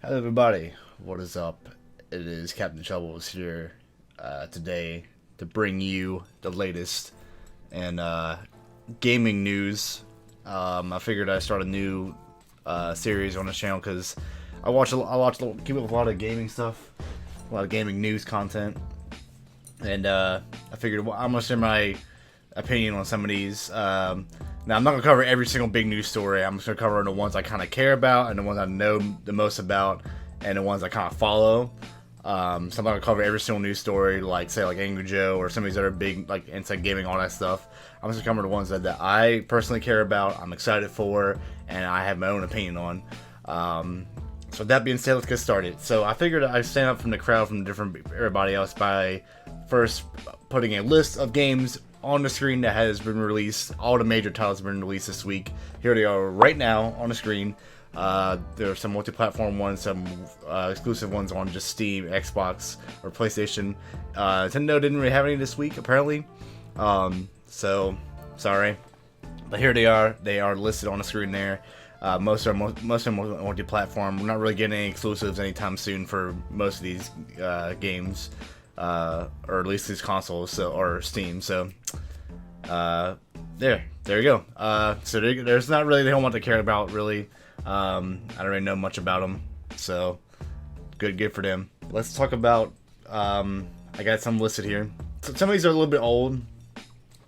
Hello everybody, what is up? It is CaptainShovels here today to bring you the latest and gaming news. I figured I'd start a new series on this channel because keep up with a lot of gaming stuff, a lot of gaming news content, and I figured I'm gonna share my opinion on some of these. Now, I'm not going to cover every single big news story. I'm just going to cover the ones I kind of care about and the ones I know the most about and the ones I kind of follow. So I'm not going to cover every single news story like, say, like Angry Joe or some of these other big, like, inside gaming, all that stuff. I'm just going to cover the ones that I personally care about, I'm excited for, and I have my own opinion on. So that being said, let's get started. So I figured I'd stand up from the crowd from everybody else by first putting a list of games on the screen that has been released. All the major titles have been released this week. Here they are right now on the screen. There are some multi-platform ones, some exclusive ones on just Steam, Xbox, or PlayStation. Nintendo didn't really have any this week, apparently. So, sorry. But here they are. They are listed on the screen there. Most are multi-platform. We're not really getting any exclusives anytime soon for most of these games. Or at least these consoles, or Steam. So, there you go. So there's not really the whole lot to care about, really. I don't really know much about them, so good for them. Let's talk about. I got some listed here. So some of these are a little bit old.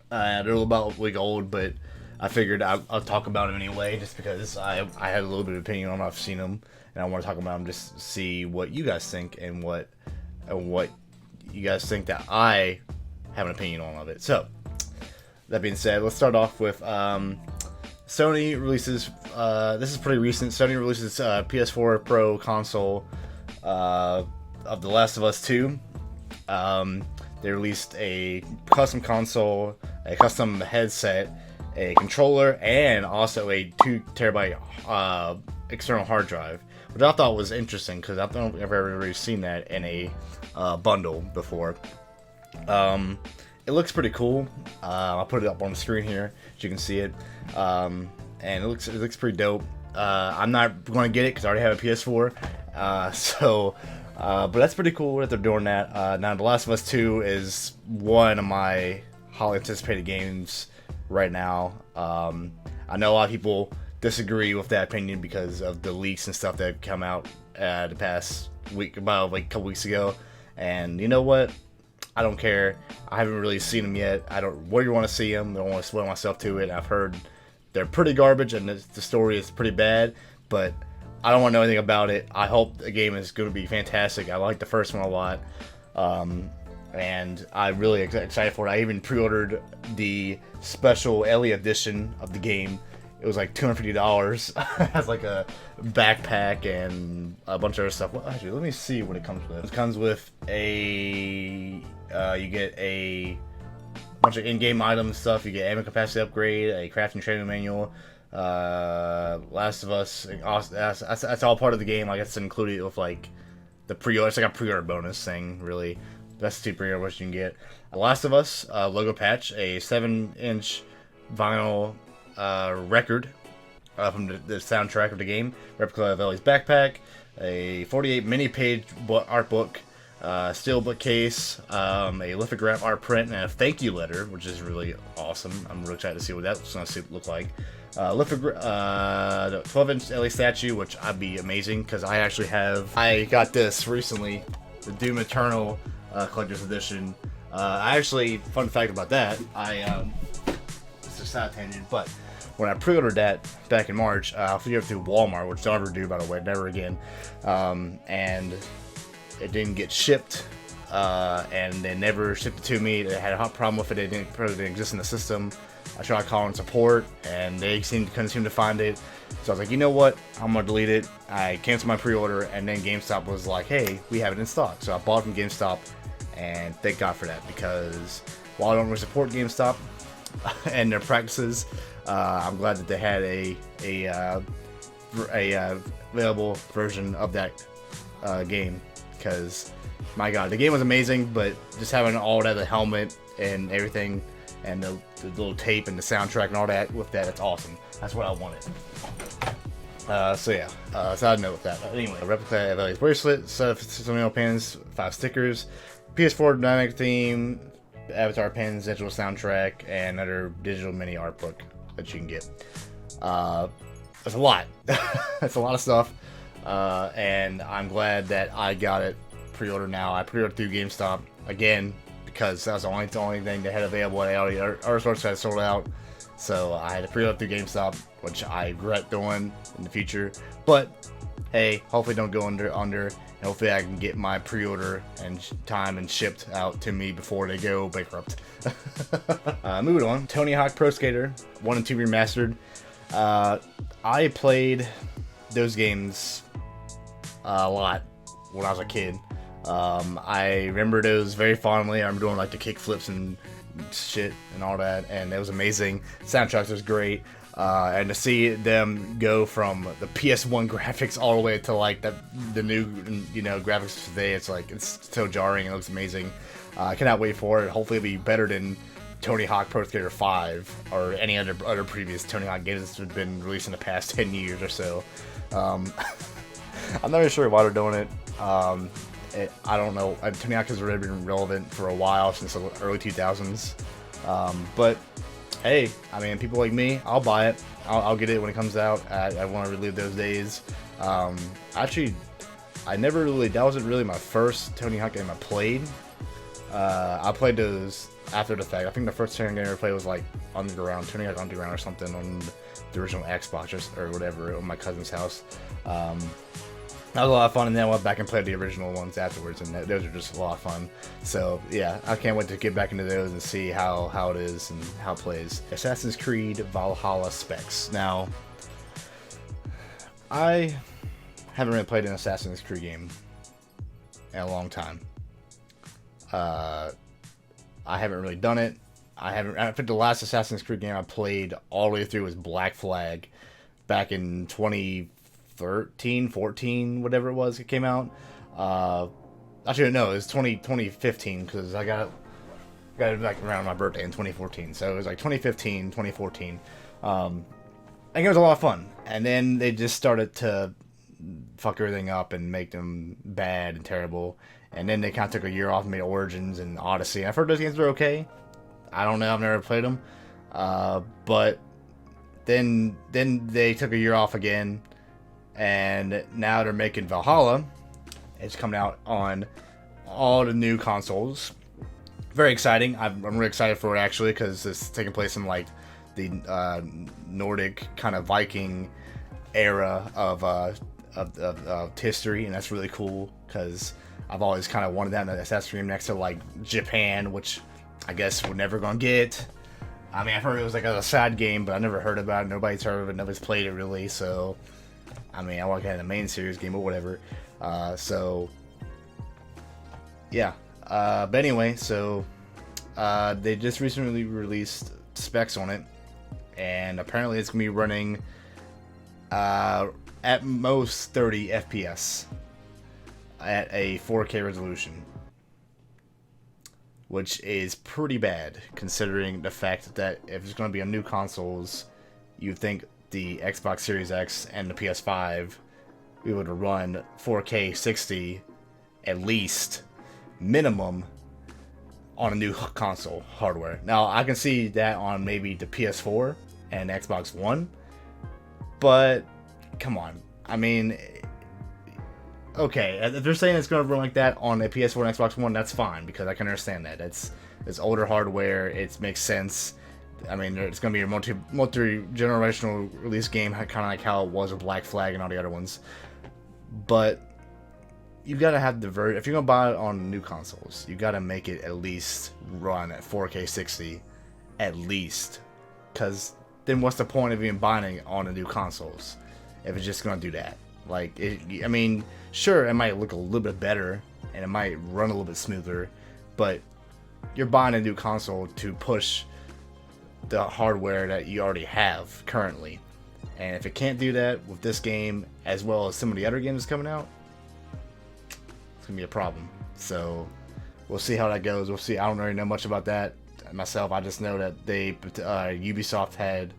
They're about a week old, but I figured I'll talk about them anyway, just because I had a little bit of opinion on them. I've seen them, and I want to talk about them just to see what you guys think and what you guys think that I have an opinion on of it. So, that being said, let's start off with Sony releases, this is pretty recent, Sony releases PS4 Pro console of The Last of Us 2. They released a custom console, a custom headset, a controller, and also a 2 terabyte external hard drive, which I thought was interesting because I don't think I've ever really seen that in a bundle before. It looks pretty cool. I'll put it up on the screen here so you can see it, and it looks pretty dope. I'm not going to get it because I already have a PS4, but that's pretty cool that they're doing that. Now, The Last of Us 2 is one of my highly anticipated games right now. I know a lot of people disagree with that opinion because of the leaks and stuff that have come out the past week, about like a couple weeks ago. And you know what? I don't care. I haven't really seen them yet. I don't really want to see them. I don't want to spoil myself to it. I've heard they're pretty garbage and the story is pretty bad, but I don't want to know anything about it. I hope the game is going to be fantastic. I like the first one a lot. And I'm really excited for it. I even pre-ordered the special LE edition of the game. It was like $250. It has like a backpack and a bunch of other stuff. Well, actually, let me see what it comes with. It comes with you get a bunch of in-game items stuff. You get ammo capacity upgrade, a crafting training manual, Last of Us. That's all part of the game. I guess included with like the pre-order. It's like a pre-order bonus thing, really. That's the pre-order what you can get. Last of Us logo patch, a 7-inch vinyl record from the soundtrack of the game, replica of Ellie's backpack, a 48 mini-page art book, steelbook case, a lithograph art print, and a thank you letter, which is really awesome. I'm really excited to see what that's going to look like. The 12-inch Ellie statue, which I'd be amazing because I got this recently, the Doom Eternal Collector's Edition. Fun fact about that, it's a side tangent, but when I pre-ordered that back in March, I figured it through Walmart, which don't ever do, by the way, never again, and it didn't get shipped, and they never shipped it to me. They had a hot problem with it. It didn't exist in the system. I tried calling support, and they couldn't seem to find it. So I was like, you know what? I'm gonna delete it. I canceled my pre-order, and then GameStop was like, hey, we have it in stock. So I bought it from GameStop, and thank God for that, because while I don't really support GameStop and their practices, I'm glad that they had a available version of that game, because my God, the game was amazing, but just having all that, the helmet and everything, and the little tape and the soundtrack and all that with that, it's awesome. That's what I wanted. So yeah, so I'd know with that. But anyway, a replica of Ellie's bracelet, set of some pins, 5 stickers, PS4 dynamic theme, avatar pins, digital soundtrack, and another digital mini art book that you can get. That's a lot. That's a lot of stuff. And I'm glad that I got it pre-ordered now. I pre-ordered through GameStop again because that was the only thing they had available. They already our source had sold out, so I had to pre-order through GameStop, which I regret doing in the future. But hey, hopefully don't go under, and hopefully I can get my pre-order and time and shipped out to me before they go bankrupt. Moving on, Tony Hawk Pro Skater 1 and 2 Remastered. I played those games a lot when I was a kid. I remember those very fondly. I remember doing like the kick flips and shit and all that, and it was amazing. Soundtracks was great. And to see them go from the PS1 graphics all the way to like the new, graphics today, it's so jarring. It looks amazing. I cannot wait for it. Hopefully it'll be better than Tony Hawk Pro Skater 5 or any other previous Tony Hawk games that have been released in the past 10 years or so. I'm not really sure why they're doing it. I don't know. Tony Hawk has already been relevant for a while, since the early 2000s. But hey, I mean, people like me, I'll buy it. I'll get it when it comes out. I want to relive those days. Actually, that wasn't really my first Tony Hawk game I played. I played those after the fact. I think the first Tony Hawk game I ever played was like Underground, Tony Hawk Underground or something on the original Xbox or whatever at my cousin's house. That was a lot of fun, and then I went back and played the original ones afterwards, and those are just a lot of fun. So yeah, I can't wait to get back into those and see how it is and how it plays. Assassin's Creed Valhalla specs. Now, I haven't really played an Assassin's Creed game in a long time. I haven't really done it. I think the last Assassin's Creed game I played all the way through was Black Flag back in 2013, 14, whatever it was, it came out. Actually, no, it was 2015, because I got it like around my birthday in 2014. So it was like 2015, 2014. I think it was a lot of fun. And then they just started to fuck everything up and make them bad and terrible. And then they kind of took a year off and made Origins and Odyssey. I've heard those games are okay. I don't know, I've never played them. But then they took a year off again. And now they're making Valhalla. It's coming out on all the new consoles. Very exciting. I'm really excited for it, actually, because it's taking place in like the Nordic kind of Viking era of history, and that's really cool because I've always kind of wanted that in an Assassin's Creed next to like Japan, which I guess we're never gonna get. I mean, I've heard it was like a side game, but I never heard about it. Nobody's heard of it. Nobody's played it really. So, I mean, I want to get the main series game, but whatever. So, yeah. But anyway, so they just recently released specs on it, and apparently it's gonna be running at most 30 FPS at a 4K resolution, which is pretty bad considering the fact that if it's going to be on new consoles, you'd think the Xbox Series X and the PS5 we would run 4K 60 at least minimum on a new console hardware. Now I can see that on maybe the PS4 and Xbox One, but come on, I mean, okay, if they're saying it's going to run like that on a PS4 and Xbox One, that's fine, because I can understand that. It's older hardware, it makes sense. I mean, it's going to be a multi-generational release game, kind of like how it was with Black Flag and all the other ones. But you got to have if you're going to buy it on new consoles, you got to make it at least run at 4K 60, at least. Because then what's the point of even buying it on the new consoles if it's just going to do that? Like, I mean, sure, it might look a little bit better and it might run a little bit smoother, but you're buying a new console to push the hardware that you already have currently. And if it can't do that with this game, as well as some of the other games coming out, it's going to be a problem. So, we'll see how that goes. We'll see. I don't really know much about that myself. I just know that Ubisoft had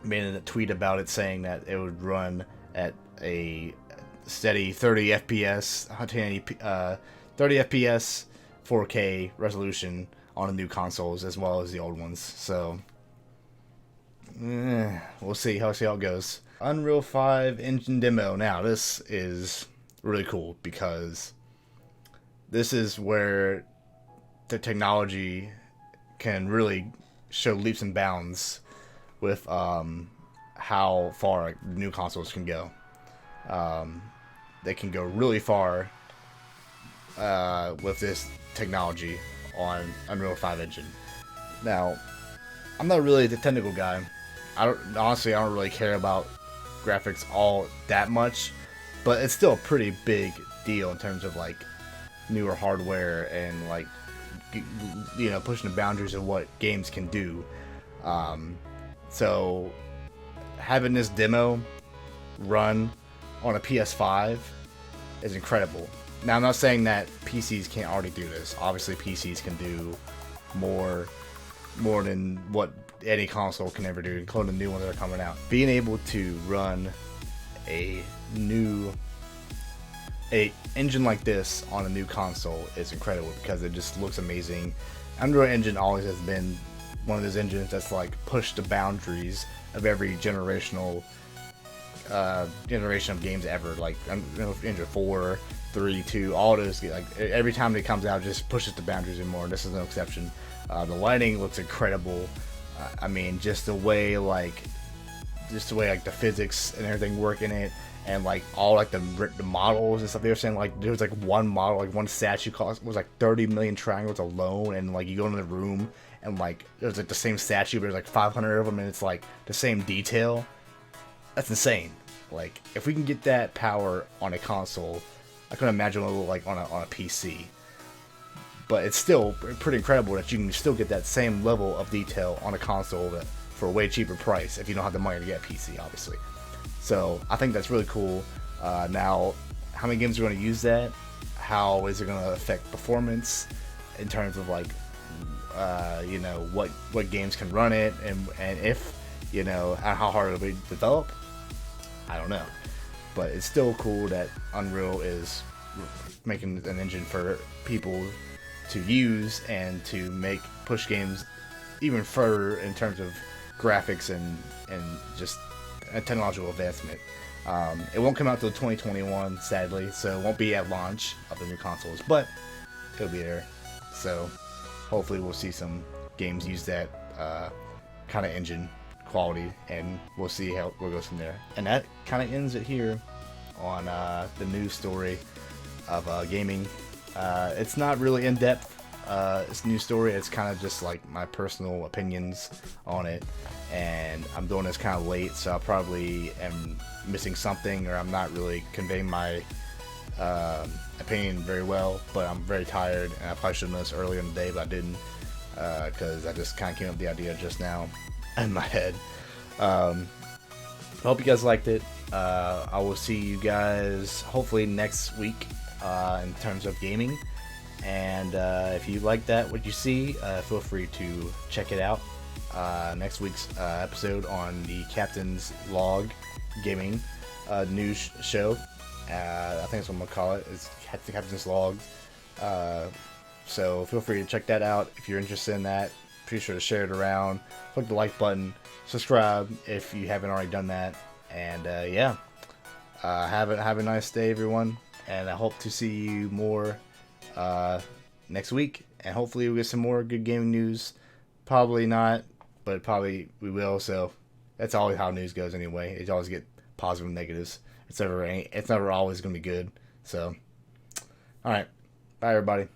made a tweet about it saying that it would run at a steady 30 FPS, 30 FPS, 4K resolution on the new consoles as well as the old ones. So we'll see how it goes. Unreal 5 engine demo. Now this is really cool because this is where the technology can really show leaps and bounds with how far new consoles can go. They can go really far with this technology on Unreal 5 engine. Now, I'm not really the technical guy. I don't really care about graphics all that much, but it's still a pretty big deal in terms of like newer hardware and like pushing the boundaries of what games can do. So having this demo run on a PS5 is incredible. Now, I'm not saying that PCs can't already do this. Obviously, PCs can do more than what any console can ever do, including the new ones that are coming out. Being able to run a engine like this on a new console is incredible because it just looks amazing. Unreal Engine always has been one of those engines that's like pushed the boundaries of every generation of games ever. Like Engine 4, 3, 2, all those, like every time it comes out, it just pushes the boundaries even more. This is no exception. The lighting looks incredible. I mean, just the way like the physics and everything work in it, and like all like the models and stuff. They were saying like there was like one model, like one statue was like 30 million triangles alone, and like you go into the room and like there's like the same statue, but there's like 500 of them, and it's like the same detail. That's insane. Like if we can get that power on a console, I couldn't imagine what it would look like on a PC. But it's still pretty incredible that you can still get that same level of detail on a console for a way cheaper price if you don't have the money to get a PC, obviously. So I think that's really cool. Now, how many games are going to use that? How is it going to affect performance in terms of like, what games can run it, and if, and how hard it'll be to develop? I don't know. But it's still cool that Unreal is making an engine for people to use and to push games even further in terms of graphics and just a technological advancement. It won't come out till 2021, sadly, so it won't be at launch of the new consoles, but it'll be there. So hopefully we'll see some games use that kind of engine quality, and we'll see how it goes from there. And that kind of ends it here on the news story of gaming. It's not really in depth. It's a news story. It's kind of just like my personal opinions on it, and I'm doing this kind of late, so I probably am missing something, or I'm not really conveying my opinion very well. But I'm very tired, and I probably should have done this earlier in the day, but I didn't, because I just kind of came up with the idea just now in my head. I hope you guys liked it. I will see you guys hopefully next week in terms of gaming. And if you like what you see, feel free to check it out. Next week's episode on the Captain's Log Gaming news show. I think that's what I'm going to call it. It's the Captain's Log. So feel free to check that out if you're interested in that. Be sure to share it around. Click the like button. Subscribe if you haven't already done that. And have a nice day, everyone. And I hope to see you more next week, and hopefully we'll get some more good gaming news. Probably not, but probably we will. So that's always how news goes anyway. You always get positive and negatives. It's never always going to be good. So all right, bye everybody.